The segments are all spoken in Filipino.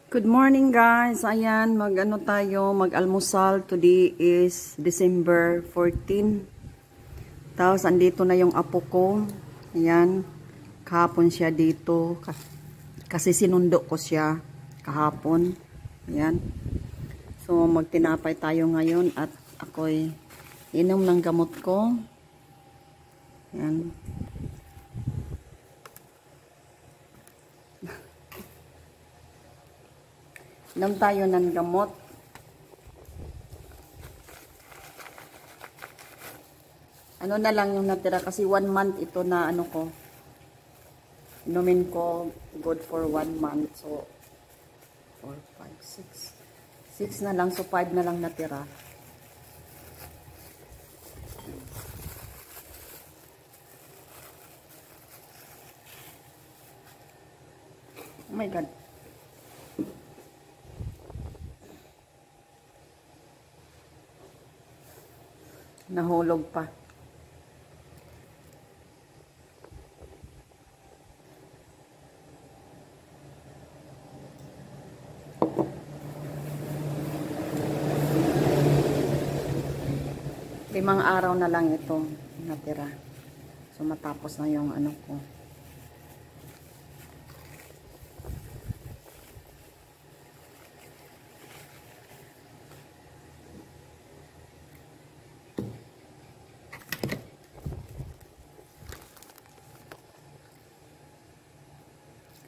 Good morning guys. Ayan, mag-almusal. Today is December 14. Tapos andito na yung apo ko. Ayan, kahapon siya dito. Kasi sinundo ko siya kahapon. Ayan. So magtinapay tayo ngayon at ako'y inom ng gamot ko. Ayan. Inom tayo ng gamot. Ano na lang yung natira kasi 1 month ito na ano ko. Inumin ko good for 1 month. So 4, 5, 6. 6 na lang. So 5 na lang natira. Oh my God. Nahulog pa. Limang araw na lang ito natira. So matapos na yung ano ko.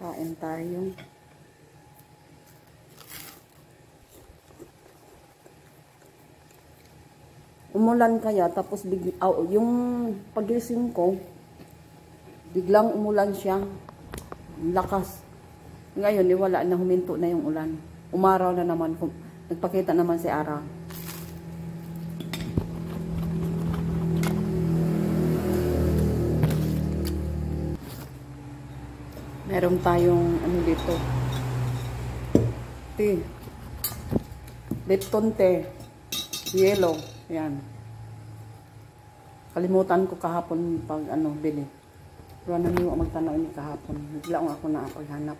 Kain tayo. Umulan kaya tapos yung pagising ko biglang umulan siya. Lakas. Ngayon wala na, huminto na yung ulan. Umaraw na naman. Nagpakita naman si Ara. Meron tayong ano dito. Tea. Lipton tea. Yellow. Yan. Kalimutan ko kahapon pag ano bili. Pero naniwa magtanaw ni kahapon. Bigla ako na paghanap.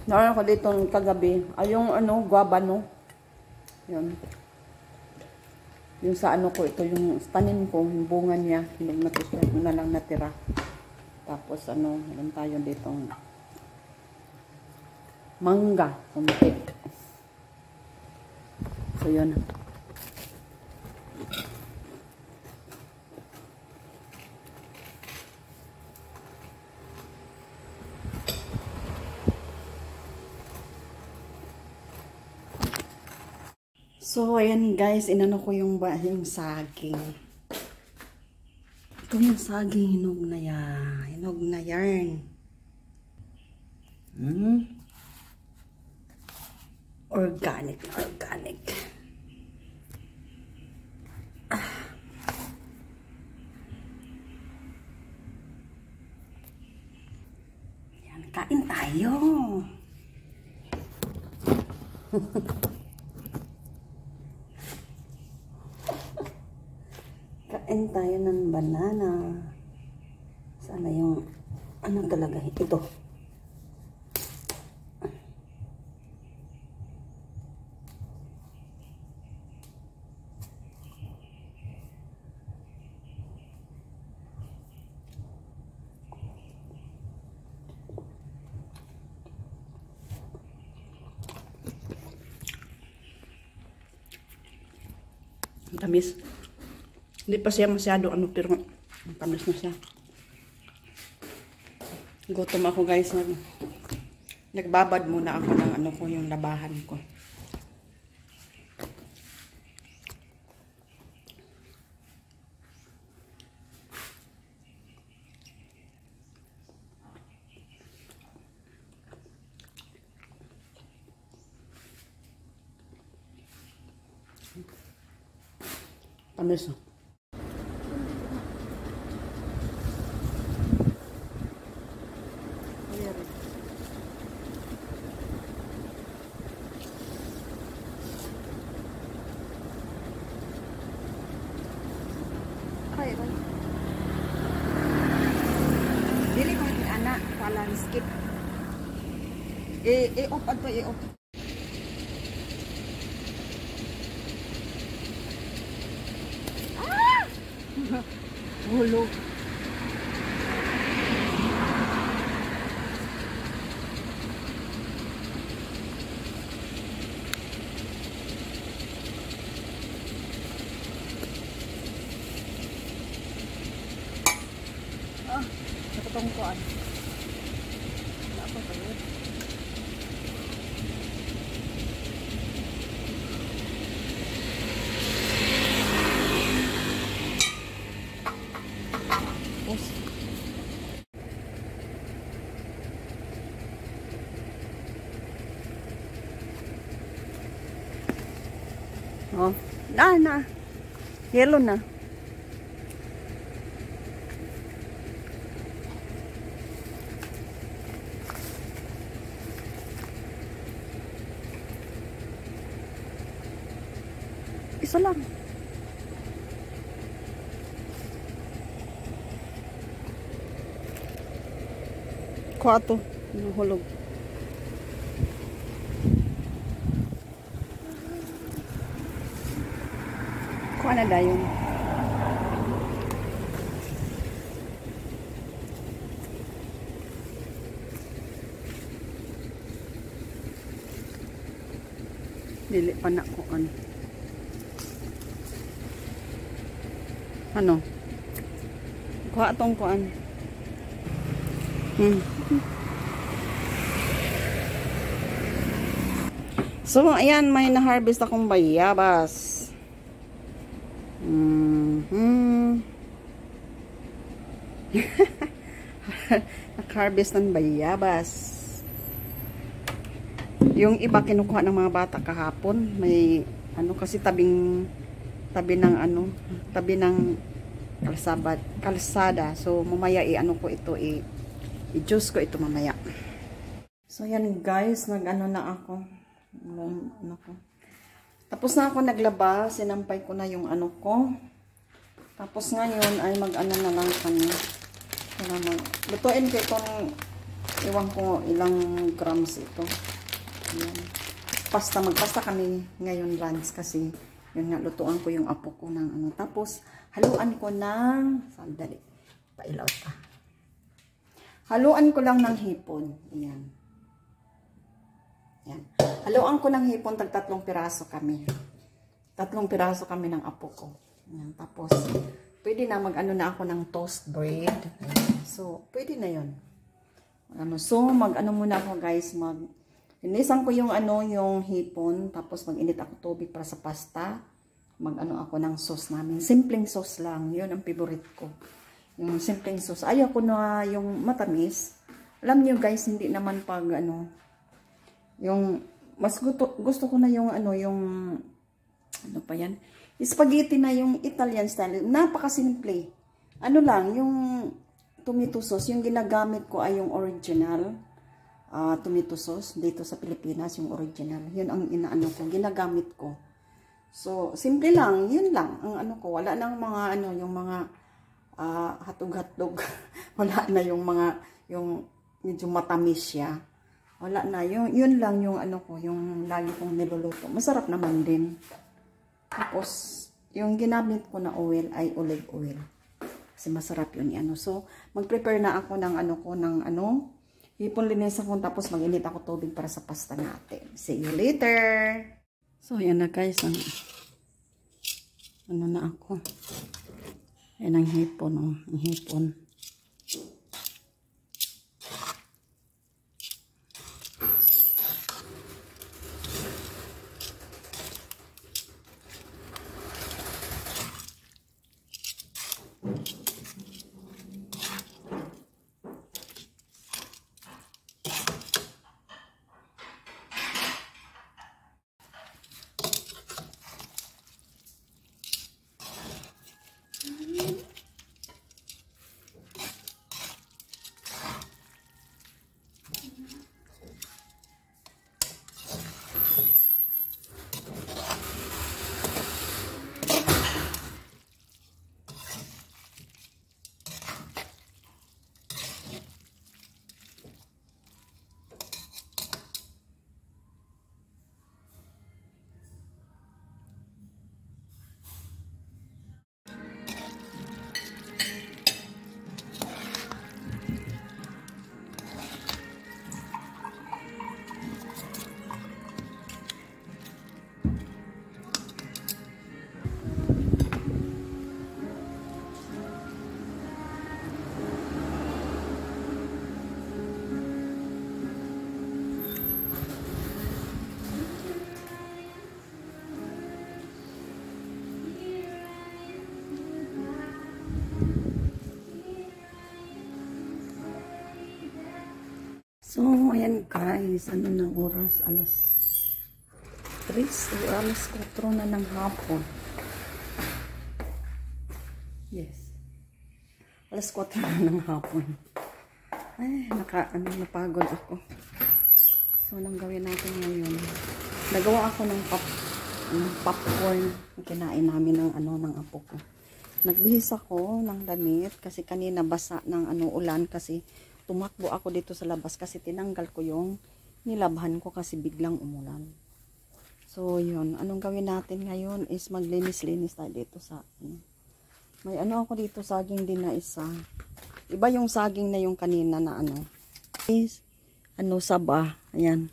Naroon ko dito kagabi. Ay, yung ano, guava, no? Yun. Yung sa ano ko, ito yung tanim ko, yung bunga niya. Hinog na siya. Yun na lang natira. Tapos ano, meron tayo dito. Mangga. Kumiti. So, yun. So, ayan guys, inano ko yung saging. Ito yung saging, hinog na yan. Hinog na yarn. Organic. Ayan, kain tayo. Kain tayo ng banana. Sana yung ano talaga ito. Tamis. Hindi pa siya masyado ano, pero tamis na siya. Gutom ako guys. Nagbabad muna ako ng ano ko, yung labahan ko. Tamis. landscape. I-off ato, i-off. Ah! Hulog. Nakatungkuan. Apa kayo? Oh, na. Yellow na. Isa lang. Kuha to. Nahulog. Kuha na dayon. Dili pa na ko ano. Ano? Kuha tong kuan. So, ayan, may na-harvest akong bayabas. Nag-harvest ng bayabas. Yung iba kinukuha ng mga bata kahapon. May, ano kasi tabi ng kalsada. So, mamaya i-ano ko ito, i-juice ko ito mamaya. So, yan guys, nag-ano na ako. Tapos na ako naglaba, sinampay ko na yung ano ko. Tapos ngayon ay mag-ano na lang kami. Lutuin ko itong, iwan ko ilang grams ito. Ayan. Magpasta kami ngayon lunch kasi yun nga, lutuan ko yung apo ko ng ano. Tapos, haluan ko ng, sandali, pailaw ka. Haluan ko lang ng hipon. Ayan. Yan. Haluan ko ng hipon, tag 3 piraso kami. 3 piraso kami ng apo ko. Yan. Tapos, pwede na mag-ano na ako ng toast bread. Yan. So, pwede na yun. So, mag-ano muna ako guys, inisan ko yung ano, yung hipon. Tapos, mag-init ako tubig para sa pasta. Mag-ano ako ng sauce namin. Simpleng sauce lang. Yun ang favorite ko. Yung simpleng sauce. Ayaw ko na yung matamis. Alam niyo guys, hindi naman pag ano, yung mas gusto ko na yung ano pa yan, spaghetti na yung Italian style, napakasimple. Ano lang, yung tomato sauce, yung ginagamit ko ay yung original tomato sauce dito sa Pilipinas, yung original. Yun ang inaano ko, ginagamit ko. So, simple lang, yun lang ang ano ko. Wala nang mga ano, yung mga hatog-hatog. Wala na yung mga, yung medyo matamis siya. Wala na. Yun lang yung ano ko, yung lagi kong niluluto. Masarap naman din. Tapos, yung ginamit ko na oil ay olive oil. Kasi masarap yun ano. So, mag-prepare na ako ng ano ko, ng ano, hipon linisan ko, tapos mag-init ako tubig para sa pasta natin. See you later! So, yan na guys. Ano na ako. Yan ang hipon, oh. Ang hipon. So, ayan guys, ano ng oras? Alas 3 o alas 4 na ng hapon. Yes. Alas 4 na ng hapon. Ay, napagod ako. So, anong gawin natin ngayon? Nagawa ako ng popcorn. Kinain namin ng apo ko. Nagbihis ako ng damit kasi kanina basa ng ulan kasi tumakbo ako dito sa labas kasi tinanggal ko yung nilabhan ko kasi biglang umulan. So, yun. Anong gawin natin ngayon is maglinis-linis tayo dito sa may ako dito, saging din na isa. Iba yung saging na yung kanina na is saba. Ayan.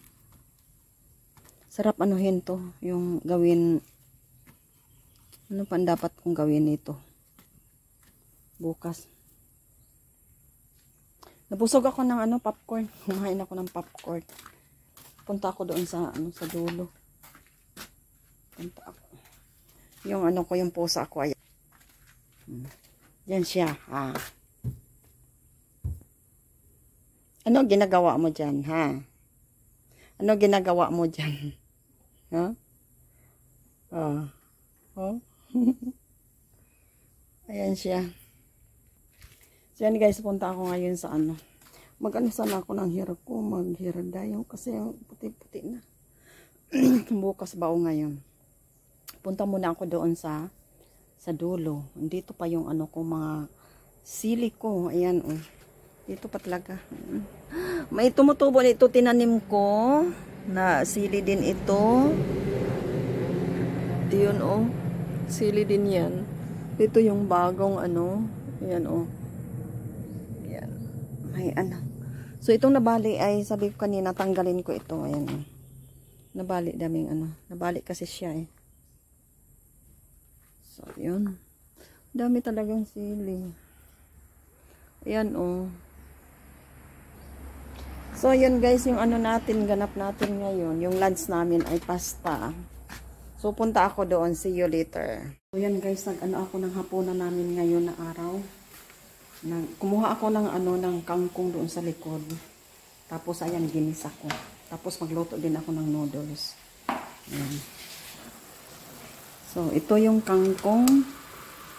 Sarap anuhin to. Yung gawin, ano pa dapat kong gawin ito? Bukas. Nabusog ako ng popcorn. Kumain ako ng popcorn. Punta ako doon sa sa dulo. Punta ako. Yung ko, yung pusa ko ay yan siya. Ano ginagawa mo dyan, ha? Ano ginagawa mo dyan? Ha? Oh? Ayan siya. So yan guys, punta ako ngayon sa sana ako ng hair ko, mag-hair dye kasi puti-puti na. Bukas ba o ngayon? Punta muna ako doon sa dulo. Dito pa yung ko, mga sili ko. Ayan, oh. Dito pa talaga. May tumutubo dito, tinanim ko. Na sili din ito. Diyon, oh. Sili din yan. Dito yung bagong Ayan, oh. Ayan. May So, itong nabali ay, sabi ko kanina, tanggalin ko ito. Ayan, oh. Nabali, daming Nabali kasi siya, eh. So, yun. Dami talagang sili. Ayan, oh. So, yun guys, yung ganap natin ngayon. Yung lunch namin ay pasta. So, punta ako doon. See you later. So, yan guys, ako ng hapunan namin ngayon na araw. Kumuha ako ng kangkong doon sa likod. Tapos, ayan, ginis ako. Tapos, magluto din ako ng noodles. Ayan. So, ito yung kangkong.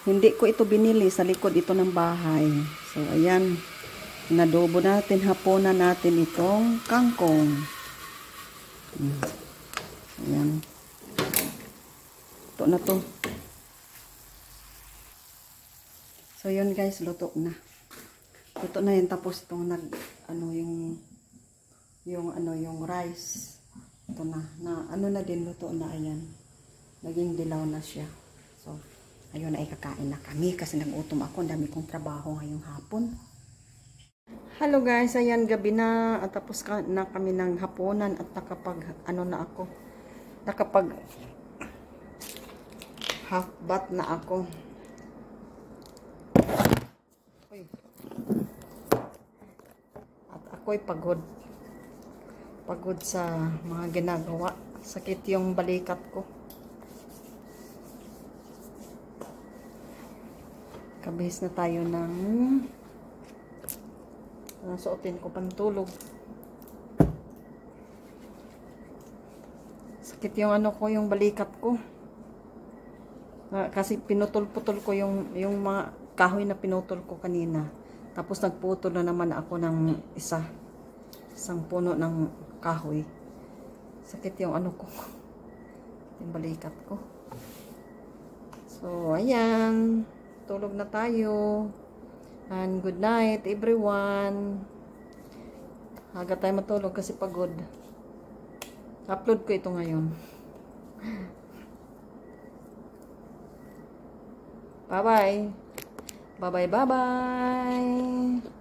Hindi ko ito binili. Sa likod ito ng bahay. So, ayan. Nadobo natin. Hapunan natin itong kangkong. Ayan. Ito na to. So, yun guys. Luto na. Luto na yun. Tapos itong yung rice. Ito na. Na din luto na. Ayan. Naging dilaw na siya. So, ayun na ikakain na kami kasi nag-utom ako. Ang dami kong trabaho ngayong hapon. Hello guys, ayan gabi na at tapos na kami ng hapunan at nakapag na ako. Nakapag half bath na ako. At ako'y pagod. Pagod sa mga ginagawa. Sakit yung balikat ko. Kabihis na tayo ng suotin ko pantulog. Sakit yung ko, yung balikat ko. Kasi pinutol-putol ko yung mga kahoy na pinutol ko kanina. Tapos nagputol na naman ako ng isang puno ng kahoy. Sakit yung ko. Yung balikat ko. So, ayan. Tulog na tayo. And good night, everyone. Aga tayo matulog kasi pagod. Upload ko ito ngayon. Bye-bye. Bye-bye, bye-bye.